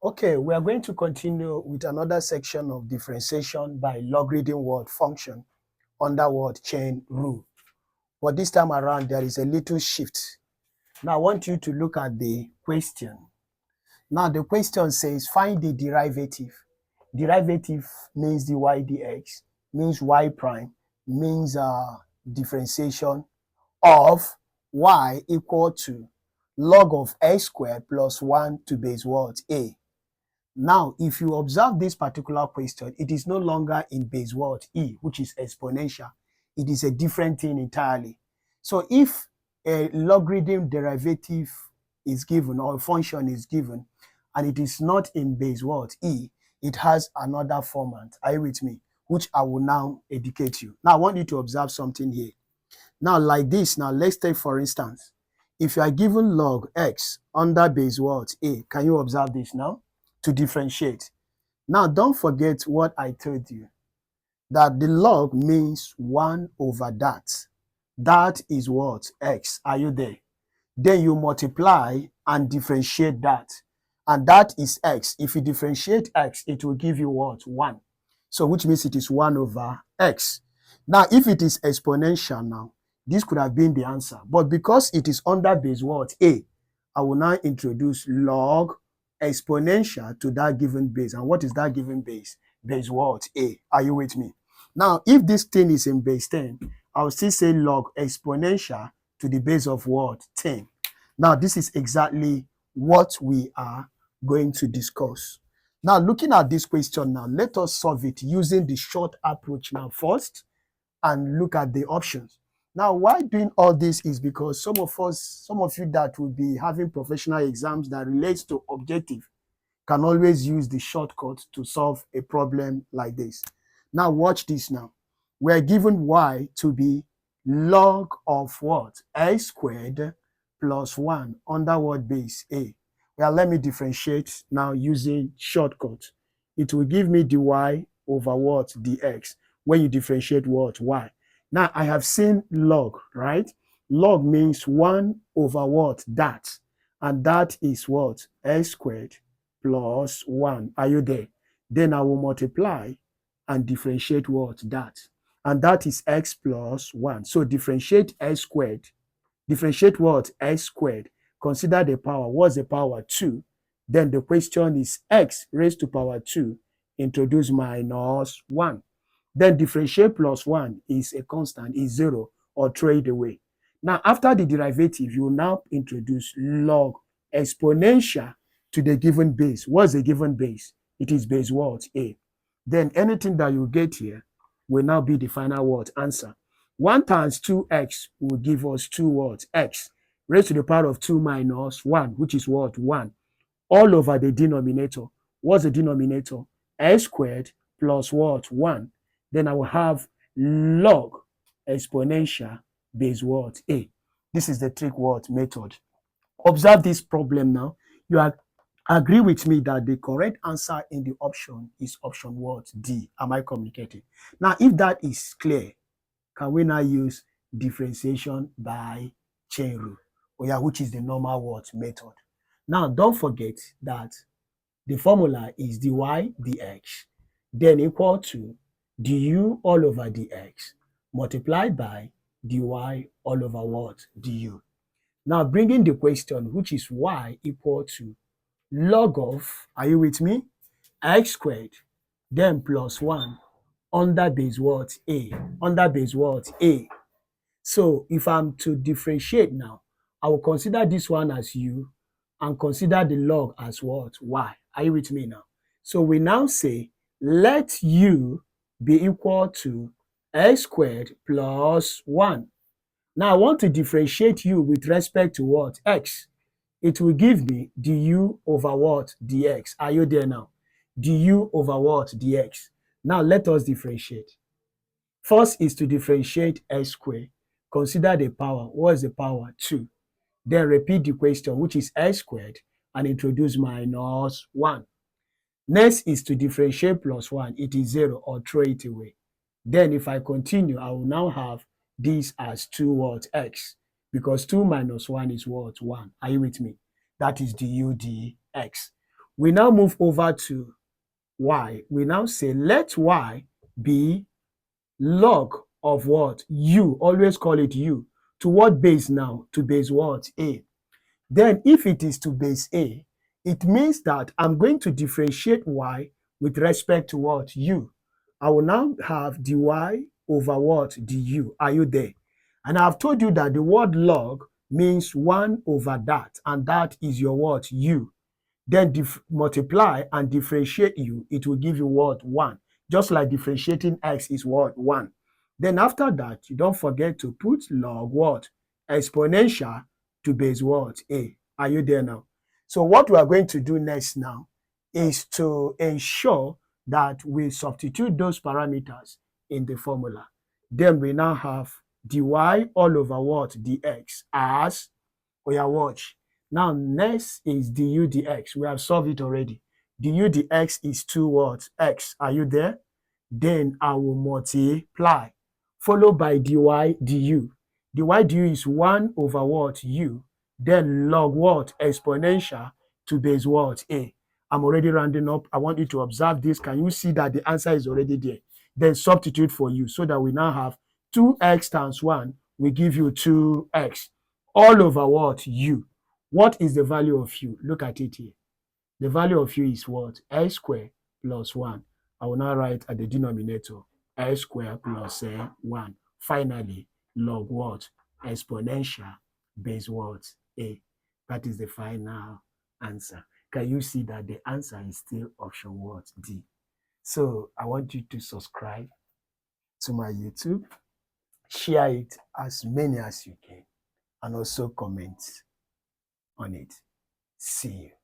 Okay, we are going to continue with another section of differentiation by logarithm word function under word chain rule. But this time around, there is a little shift. Now, I want you to look at the question. Now, the question says, find the derivative. Derivative means dy dx, means y prime, means differentiation of y equal to log of x squared plus 1 to base what? A. Now, if you observe this particular question, it is no longer in base what? E, which is exponential. It is a different thing entirely. So if a logarithm derivative is given or a function is given and it is not in base what? E, it has another format. Are you with me? Which I will now educate you. Now, I want you to observe something here. Now, like this, now let's take for instance, if you are given log x under base what? A, can you observe this now? To differentiate. Now, don't forget what I told you, that the log means 1 over that. That is what? X. Are you there? Then you multiply and differentiate that. And that is x. If you differentiate x, it will give you what? 1. So which means it is 1 over x. Now, if it is exponential now, this could have been the answer. But because it is under base what? A, I will now introduce log exponential to that given base. And what is that given base? Base what? A. Are you with me? Now, if this thing is in base 10, I'll still say log exponential to the base of what? 10. Now, this is exactly what we are going to discuss. Now, looking at this question now, let us solve it using the short approach now first and look at the options. Now, why doing all this is because some of you that will be having professional exams that relates to objective can always use the shortcut to solve a problem like this. Now, watch this now. We're given y to be log of what? A squared plus 1 under what base? A. Well, let me differentiate now using shortcut. It will give me dy over what? Dx. When you differentiate what? Y. Now, I have seen log, right? Log means 1 over what? That. And that is what? A squared plus 1. Are you there? Then I will multiply and differentiate what? That. And that is x plus 1. So differentiate x squared. Differentiate what? X squared. Consider the power. What's the power? 2. Then the question is x raised to power 2. Introduce minus 1. Then differentiate plus 1 is a constant, is 0, or throw it away. Now, after the derivative, you now introduce log exponential to the given base. What's the given base? It is base what? A. Then anything that you get here will now be the final what? Answer. 1 times 2x will give us 2 what? X raised to the power of 2 minus 1, which is what? 1. All over the denominator. What's the denominator? X squared plus what? 1. Then I will have log exponential base what? A. This is the trick what? Method. Observe this problem now. You agree with me that the correct answer in the option is option what? D. Am I communicating? Now, if that is clear, can we now use differentiation by chain rule? Oh yeah, which is the normal what? Method. Now, don't forget that the formula is dy dx, then equal to du all over dx multiplied by dy all over what? Du. Now, bringing the question, which is y equal to log of, are you with me? X squared, then plus 1 under base what? A. Under base what? A. So if I'm to differentiate now, I will consider this one as u and consider the log as what? Y. Are you with me now? So we now say, let u be equal to x squared plus 1. Now I want to differentiate u with respect to what? X. It will give me du over what? Dx. Are you there now? Du over what? Dx. Now let us differentiate. First is to differentiate x squared. Consider the power. What is the power? 2. Then repeat the question, which is x squared, and introduce minus 1. Next is to differentiate plus 1. It is 0, or throw it away. Then if I continue, I will now have this as 2 what? X. Because 2 minus 1 is what? 1. Are you with me? That is du dx. We now move over to y. We now say let y be log of what? U. Always call it U. To what base now? To base what? A. Then if it is to base A, it means that I'm going to differentiate y with respect to what? U. I will now have dy over what? Du. Are you there? And I've told you that the word log means 1 over that, and that is your what? U. Then multiply and differentiate U, it will give you what? 1. Just like differentiating x is what? 1. Then after that, you don't forget to put log what? Exponential to base what? A. Are you there now? So what we are going to do next now is to ensure that we substitute those parameters in the formula. Then we now have dy all over what? Dx as, oh yeah, watch. Now next is du dx. We have solved it already. Du dx is 2 what? X. Are you there? Then I will multiply, followed by dy du. Dy du is 1 over what? U. Then log what? Exponential to base what? A. I'm already rounding up. I want you to observe this. Can you see that the answer is already there? Then substitute for u so that we now have 2x times 1 will give you 2x all over what? U. What is the value of u? Look at it here. The value of u is what? X squared plus 1. I will now write at the denominator x squared plus 1. Finally, log what? Exponential base what? A. That is the final answer. Can you see that the answer is still option what? D. So I want you to subscribe to my YouTube, share it as many as you can, and also comment on it. See you.